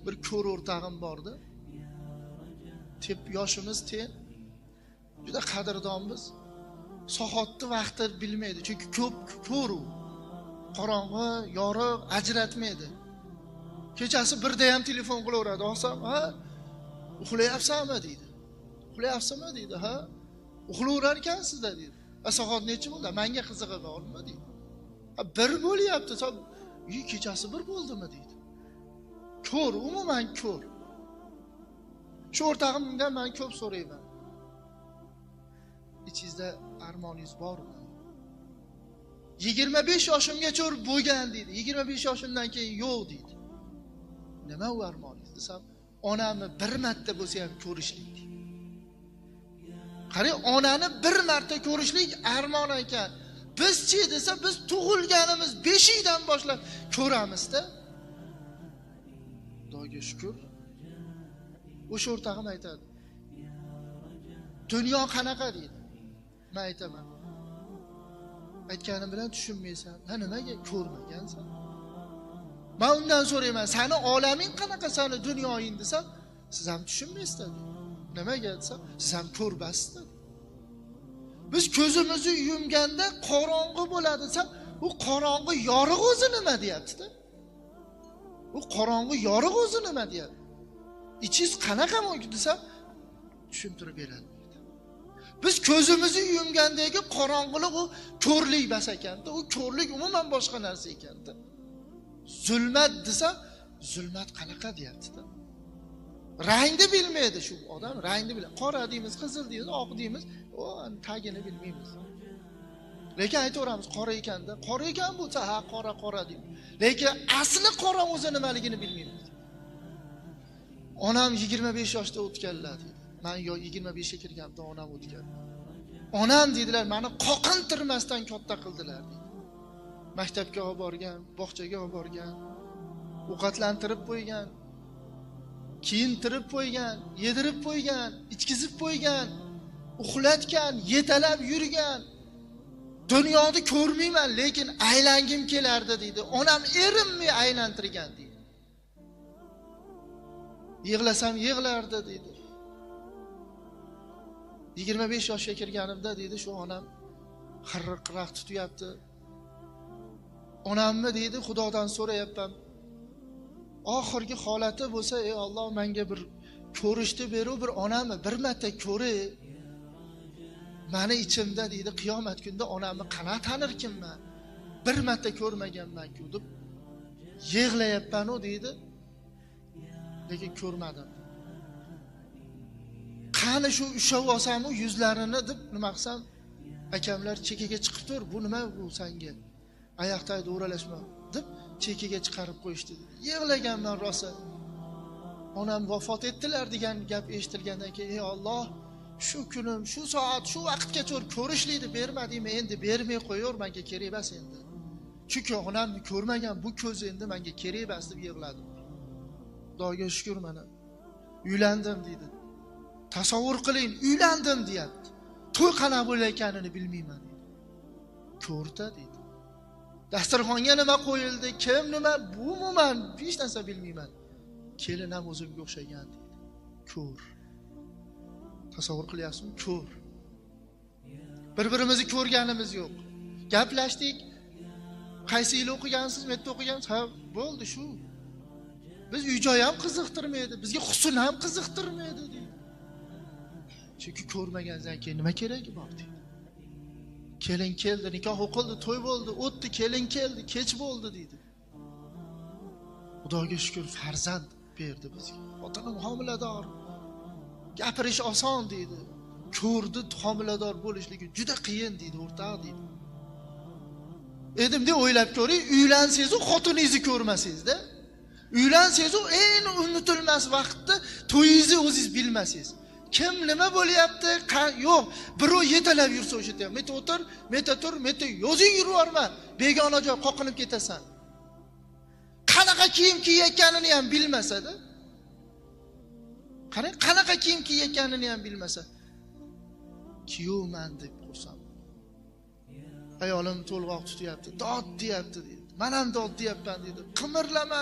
bir ko'r o'rtog'im bordi. Yoshimiz teng. Juda qadrdonmiz. Soatni vaqtni bilmaydi. Chunki ko'p ko'r u. Qorong'i, yorug', ajratmaydi. Kechasi birda ham telefon qilaveradi. Olsam, "Ha, uxlayapsanmi?" deydi. "Uxlayapsizmi?" deydi. "Ha, uxlayverar ekansiz-da" deydi. "Soat necha bo'ldi? Menga qizig'i bormi?" deydi. "Ha, 1 bo'lyapti. Kechasi 1 bo'ldimi?" deydi. Ko'r, umuman ko'r. Shu o'rtog'imdan men ko'p so'rayman. Ichingizda armoningiz bormi? 25 yoshimgacha bo'lgan deydi. 25 yoshimdan keyin yo'q deydi. Nima u armoningiz desam, onamni bir marta bo'lsa ham ko'rishlik deydi. Qarang, onani bir marta ko'rishlik armon ekan. Biz-chi desa, biz tug'ilganimiz 5-dan boshlab ko'ramiz-da. Xudoga shukr. O'sha o'rtog'im aytadi. Dunyo qanaqa deydi. Men aytaman. Aytganim bilan tushunmaysan. Ha, nimaga ko'rmagansan? Men undan so'rayman, "Seni olaming qanaqa, seni dunyoying?" desam, "Siz ham tushunmaysiz" dedi. Nimaga desam, "Siz ham ko'rbasiz" dedi. Biz ko'zimizni yumganda qorong'i bo'ladi desam, u qorong'i yorug' o'zi nima deyapti-da? U qorong'i yorug' o'zi nima deyapti? "Ichingiz qanaqa mumkin" desam, tushuntirib beradi. Biz ko'zimizni yumgandagi qorong'ilik u ko'rlik bas ekanda, u ko'rlik umuman boshqa narsa ekanda. Zulmat desa, zulmat qanaqa deyapti-da. Rangni bilmaydi shu odam, rangni biladi. Qora deymiz, qizil deymiz, oq deymiz, o tagini bilmaymiz. Lekin aytaveramiz, qora ekanda, qora ekan bo'lsa, ha, qora deymiz. Lekin asli qora o'zi nimaligini bilmaymiz. Onam 25 yoshda o'tganlar dedi. Men 25 ga kirganimda onam o'tgan. Onam dedilar, meni qoqintirmasdan katta qildilar dedi. Maktabga olib borgan, bog'chaga olib borgan, ovqatlantirib qo'ygan, kiyintirib qo'ygan, yedirib qo'ygan, ichkizib qo'ygan, uxlatgan, yetalab yurgan. Dunyoni ko'rmayman, lekin aylangim kelardi dedi. Onam erimni aylantirgan dedi. Yig'lasam yig'lardi dedi. 25 yoshga kirganimda dedi, shu onam xirqiroq tutyapti. Onamni dedi, Xudodan so'rayapman. Oxirgi holati bo'lsa, ey Alloh, menga bir ko'rishni beru, bir onamni bir marta ko'ri. Meni ichimda dedi, qiyomat kunida onamni qana tanirkinman? Bir marta ko'rmaganman-ku deb yig'layapman-u dedi. Lekin ko'rmadim. Qani shu ushlab olsam-u yuzlarini deb nima qilsam, akamlar chekkaga chiqib tur, bu nima bu senga? Oyoqdagi o'ralashma deb chekkaga chiqarib qo'yishdi. Yig'laganman rosa. Onam vafot etdilar degan gap eshitilgandan keyin, ey Alloh, shu kunim, shu soat, shu vaqtgacha ko'rishlikni bermadingmi? Endi bermay qo'yor, menga kerak emas endi. Chunki onamni ko'rmagan bu ko'z endi menga kerak emas deb yig'ladim. Xudoga shukr, mana uylandim dedi. Tasavvur qiling, uylandim deyapti. To'y qanaqa bo'layotganini bilmayman dedi. Ko'rta dedi. Dasturxonga nima qo'yildi, kim nima, bu umuman hech narsa bilmayman. Kelin ham o'zimga o'xshagan dedi. Ko'r. Tasavvur qilyapsizmi? Ko'r. Bir-birimizni ko'rganimiz yo'q. Gaplashdik. Qaysi yil o'qigansiz, metda o'qigansiz? Ha, bo'ldi shu. Biz uy-joy ham qiziqtirmaydi, bizga husn ham qiziqtirmaydi dedi. Chunki ko'rmagandan keyin nima keragi bor dedi. Kelin keldi, nikoh o'qildi, to'y bo'ldi, o'tdi, kelin keldi, kech bo'ldi dedi. Xudoga shukr, farzand berdi bizga. Xotinim homilador. Gapirish oson dedi. Ko'rdi, homilador bo'lishligi juda qiyin dedi, o'rtoq dedi. Edimda o'ylab ko'ring, uylansangiz, xotiningizni ko'rmasangiz-da. Uylansangiz, eng unutilmas vaqtda to'yingizni o'zingiz bilmasangiz. Kim nima bo'lyapti? Yo'q, birov yetalab yursa o'sha yerda. Meta o'tir, meta tur, meta yozing yuraverma. Begona joy qoqinib ketasan. Qanaqa kiyim kiyayotganini ham bilmasa-da. Qarang, qanaqa kiyim kiyayotganini ham bilmasa. Kiyovman deb qo'rsam. Ayolim to'lg'oq tutyapti, dod deyapti dedi. Men ham dod deyapman dedi. Qimirlama,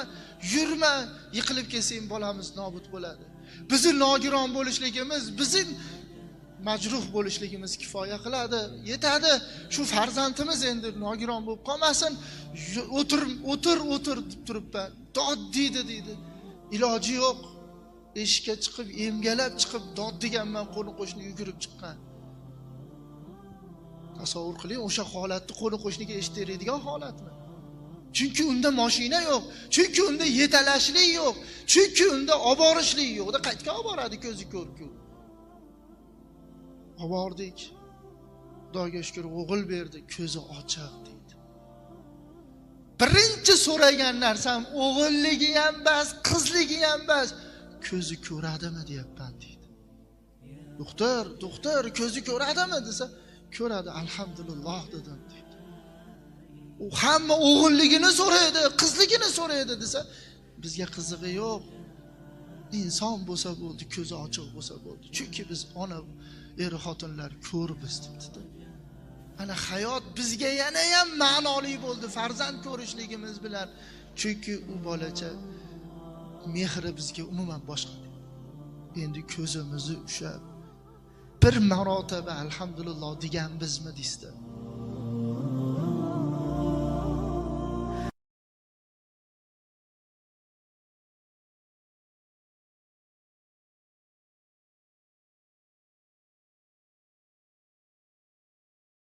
yurma, yiqilib kelsang bolamiz nobud bo'ladi. Bizni nogiron bo'lishligimiz, bizning majruh bo'lishligimiz kifoya qiladi, yetadi. Shu farzandimiz endi nogiron bo'lib qolmasin. O'tir deb turibman. Dod deydi. Iloji yo'q. Eshikka chiqib, emgalab chiqib dod deganman, qo'ni qo'shni yugurib chiqqan. Tasavvur qiling, o'sha holatni qo'ni qo'shniga eshittiradigan holatmi? Chunki unda mashina yo'q, chunki unda yetalashlik yo'q, chunki unda olib borishlik yo'q. Qayerga olib boradi ko'zi ko'rku? Olib bordik. Xudoga shukr, o'g'il berdi, ko'zi ochiq deydi. Birinchi so'ragan narsam o'g'illigi ham bas, qizligi ham bas, ko'zi ko'radimi deyapman deydi. Doktor, ko'zi ko'radimi desa, ko'radi, alhamdulillah dedim deydi. U hamma o'g'illigini so'raydi, qizligini so'raydi desa, bizga qizig'i yo'q. Inson bo'lsa bo'ldi, ko'zi ochiq bo'lsa bo'ldi. Chunki biz ona xotinlar ko'rmiz debdi. Ana hayot bizga yana ham ma'noli bo'ldi farzand ko'rishligimiz bilan. Chunki u bolacha mehri bizga umuman boshqa. Endi ko'zimizni ushlab bir marotaba alhamdulillah degan bizmi deydi.